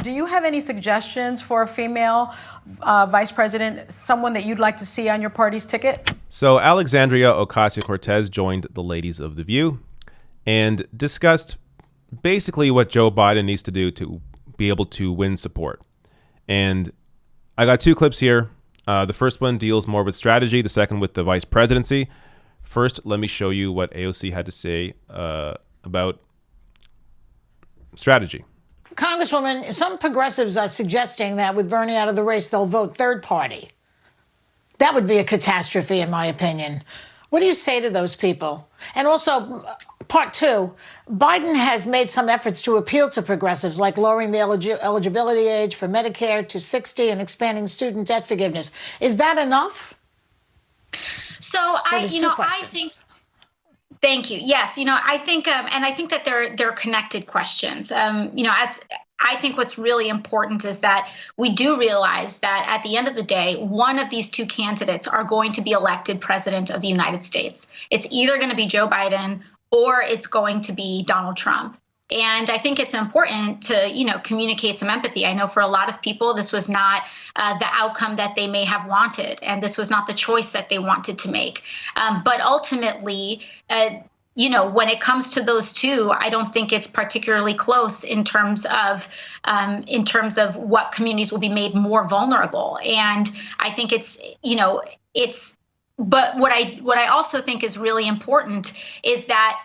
Do you have any suggestions for a female vice president, someone that you'd like to see on your party's ticket? So Alexandria Ocasio-Cortez joined the ladies of The View and discussed basically what Joe Biden needs to do to be able to win support. And I got two clips here. The first one deals more with strategy, the second with the vice presidency. First, let me show you what AOC had to say about strategy. Congresswoman, some progressives are suggesting that with Bernie out of the race, they'll vote third party. That would be a catastrophe, in my opinion. What do you say to those people? And also, part two, Biden has made some efforts to appeal to progressives, like lowering the eligibility age for Medicare to 60 and expanding student debt forgiveness. Is that enough? I think. Thank you. Yes, I think, and I think that they're connected questions. As I think what's really important is that we do realize that at the end of the day, one of these two candidates are going to be elected president of the United States. It's either going to be Joe Biden or it's going to be Donald Trump. And I think it's important to, communicate some empathy. I know for a lot of people, this was not the outcome that they may have wanted, and this was not the choice that they wanted to make. But ultimately, when it comes to those two, I don't think it's particularly close in terms of what communities will be made more vulnerable. And I think But what I also think is really important is that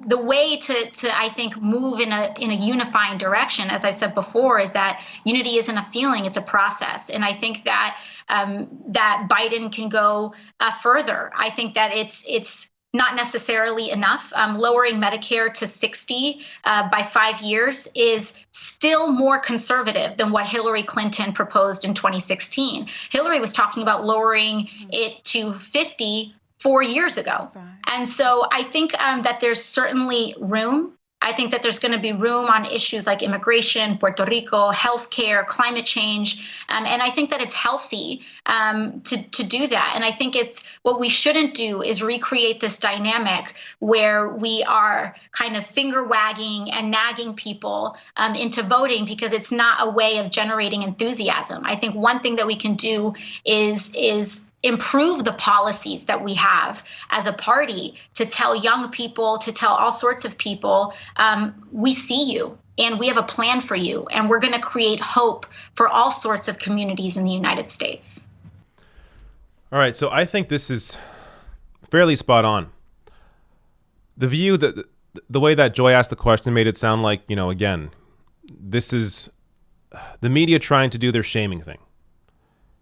the way to I think move in a unifying direction, as I said before, is that unity isn't a feeling, it's a process. And I think that that Biden can go further. I think that it's not necessarily enough. Lowering Medicare to 60 by 5 years is still more conservative than what Hillary Clinton proposed in 2016. Hillary was talking about lowering it to 50 4 years ago. And so I think that there's certainly room. I think that there's going to be room on issues like immigration, Puerto Rico, healthcare, climate change. And I think that it's healthy to do that. And I think it's what we shouldn't do is recreate this dynamic where we are kind of finger wagging and nagging people into voting because it's not a way of generating enthusiasm. I think one thing that we can do is improve the policies that we have as a party to tell young people, to tell all sorts of people, we see you and we have a plan for you and we're going to create hope for all sorts of communities in the United States. All right, so I think this is fairly spot on. The View, the way that Joy asked the question made it sound like, again, this is the media trying to do their shaming thing.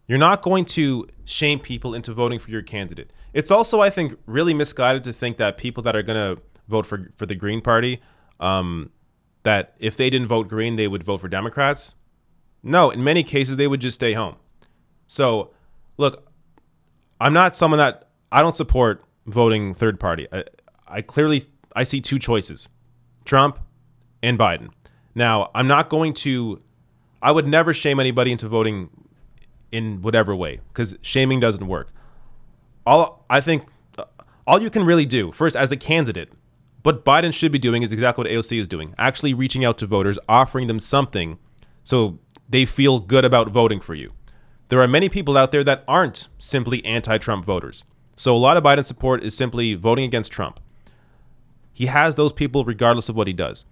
You're not going to shame people into voting for your candidate. It's also, I think, really misguided to think that people that are going to vote for the Green Party, that if they didn't vote Green, they would vote for Democrats. No, in many cases, they would just stay home. So, look, I'm not someone that I don't support voting third party. I see two choices, Trump and Biden. Now, I would never shame anybody into voting in whatever way, because shaming doesn't work. I think all you can really do, first as the candidate, what Biden should be doing is exactly what AOC is doing, actually reaching out to voters, offering them something so they feel good about voting for you. There are many people out there that aren't simply anti-Trump voters. So a lot of Biden support is simply voting against Trump. He has those people regardless of what he does.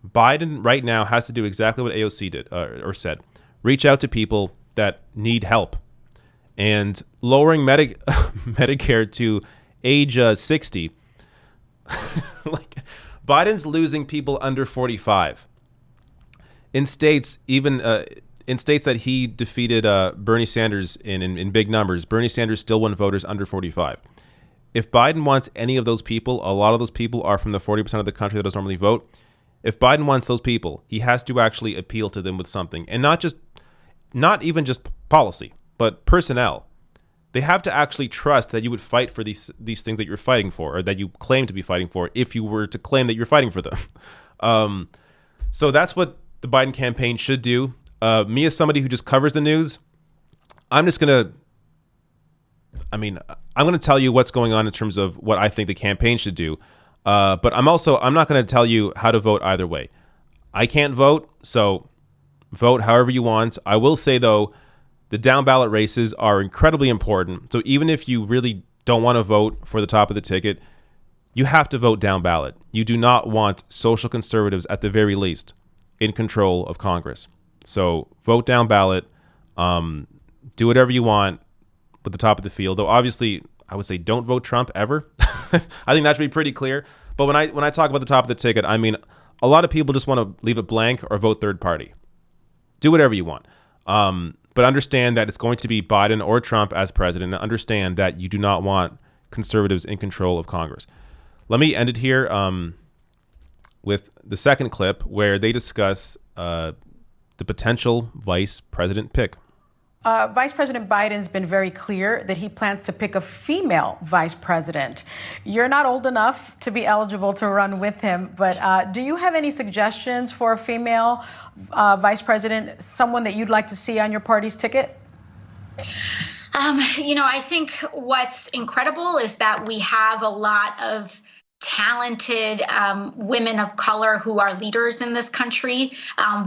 Biden right now has to do exactly what AOC did or said. Reach out to people that need help. And lowering Medicare to age 60, like Biden's losing people under 45. In states, even in states that he defeated Bernie Sanders in big numbers, Bernie Sanders still won voters under 45. If Biden wants any of those people, a lot of those people are from the 40% of the country that doesn't normally vote. If Biden wants those people, he has to actually appeal to them with something, and not even just policy, but personnel. They have to actually trust that you would fight for these things that you're fighting for, or that you claim to be fighting for, if you were to claim that you're fighting for them. So that's what the Biden campaign should do. Me as somebody who just covers the news, I'm going to tell you what's going on in terms of what I think the campaign should do. But I'm not going to tell you how to vote either way. I can't vote, so Vote however you want. I will say, though, the down ballot races are incredibly important. So even if you really don't want to vote for the top of the ticket, you have to vote down ballot. You do not want social conservatives, at the very least, in control of Congress. So vote down ballot. Do whatever you want with the top of the field. Though obviously, I would say don't vote Trump ever. I think that should be pretty clear. But when I talk about the top of the ticket, I mean a lot of people just want to leave it blank or vote third party. Do whatever you want. But understand that it's going to be Biden or Trump as president, and understand that you do not want conservatives in control of Congress. Let me end it here with the second clip where they discuss the potential vice president pick. Vice President Biden's been very clear that he plans to pick a female vice president. You're not old enough to be eligible to run with him, but do you have any suggestions for a female vice president, someone that you'd like to see on your party's ticket? I think what's incredible is that we have a lot of talented women of color who are leaders in this country,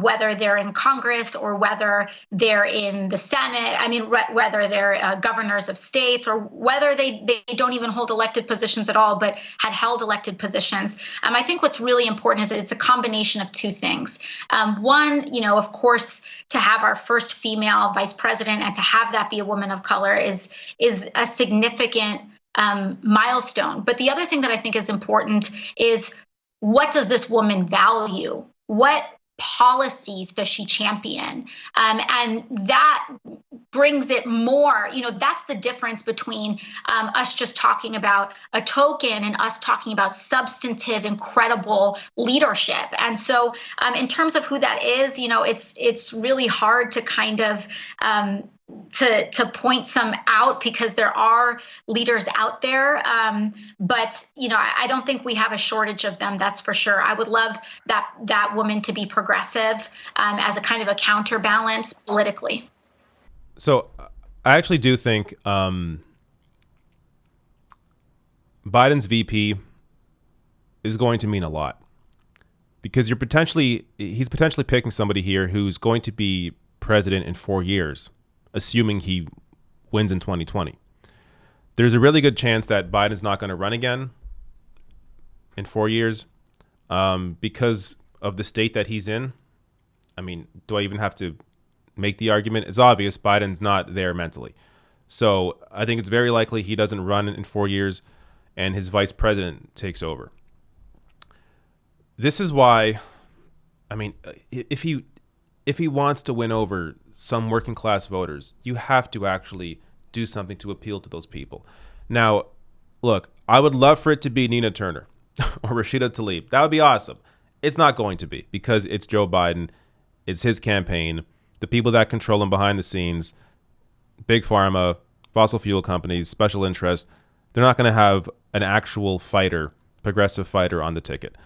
whether they're in Congress or whether they're in the Senate. I mean, whether they're governors of states or whether they don't even hold elected positions at all, but had held elected positions. I think what's really important is that it's a combination of two things. One, of course, to have our first female vice president and to have that be a woman of color is a significant milestone. But the other thing that I think is important is, what does this woman value? What policies does she champion? And that brings it more, that's the difference between us just talking about a token and us talking about substantive, incredible leadership. And so in terms of who that is, it's really hard to kind of to point some out, because there are leaders out there. But, I don't think we have a shortage of them. That's for sure. I would love that woman to be progressive as a kind of a counterbalance politically. So I actually do think Biden's VP is going to mean a lot, because he's potentially picking somebody here who's going to be president in 4 years, assuming he wins in 2020. There's a really good chance that Biden's not going to run again in 4 years because of the state that he's in. I mean, do I even have to make the argument? It's obvious Biden's not there mentally. So I think it's very likely he doesn't run in 4 years and his vice president takes over. This is why, I mean, if he wants to win over some working class voters, you have to actually do something to appeal to those people. Now, look, I would love for it to be Nina Turner or Rashida Tlaib. That would be awesome. It's not going to be, because it's Joe Biden. It's his campaign. The people that control him behind the scenes, big pharma, fossil fuel companies, special interests, they're not going to have an actual fighter, progressive fighter on the ticket.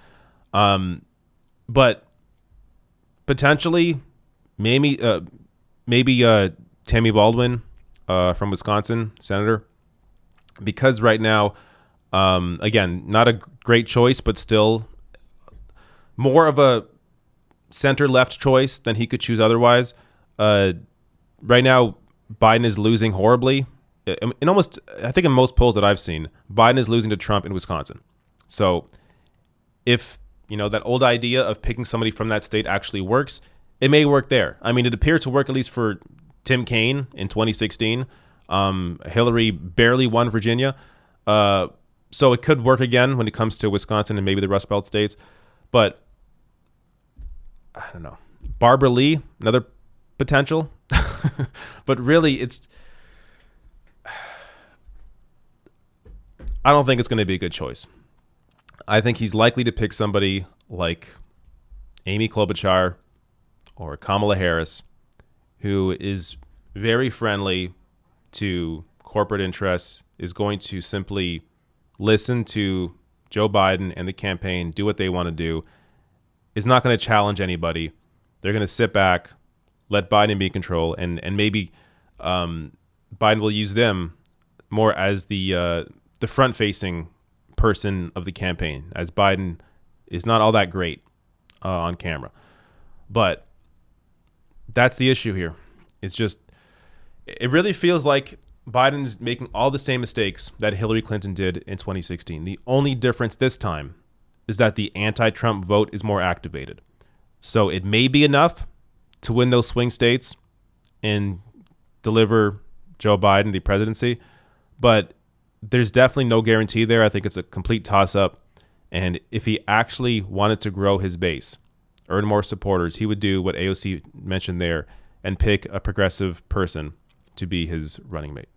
But potentially, maybe Tammy Baldwin from Wisconsin, senator, because right now, again, not a great choice, but still more of a center-left choice than he could choose otherwise. Right now, Biden is losing horribly. I think in most polls that I've seen, Biden is losing to Trump in Wisconsin. So if, that old idea of picking somebody from that state actually works, it may work there. I mean, it appeared to work at least for Tim Kaine in 2016. Hillary barely won Virginia. So it could work again when it comes to Wisconsin and maybe the Rust Belt states. But I don't know. Barbara Lee, another potential. But really, I don't think it's going to be a good choice. I think he's likely to pick somebody like Amy Klobuchar or Kamala Harris, who is very friendly to corporate interests, is going to simply listen to Joe Biden and the campaign, do what they want to do, is not going to challenge anybody. They're going to sit back, let Biden be in control, and maybe Biden will use them more as the front-facing person of the campaign, as Biden is not all that great on camera. But that's the issue here. It's just, it really feels like Biden's making all the same mistakes that Hillary Clinton did in 2016. The only difference this time is that the anti-Trump vote is more activated. So it may be enough to win those swing states and deliver Joe Biden the presidency, but there's definitely no guarantee there. I think it's a complete toss-up. And if he actually wanted to grow his base, earn more supporters, he would do what AOC mentioned there and pick a progressive person to be his running mate.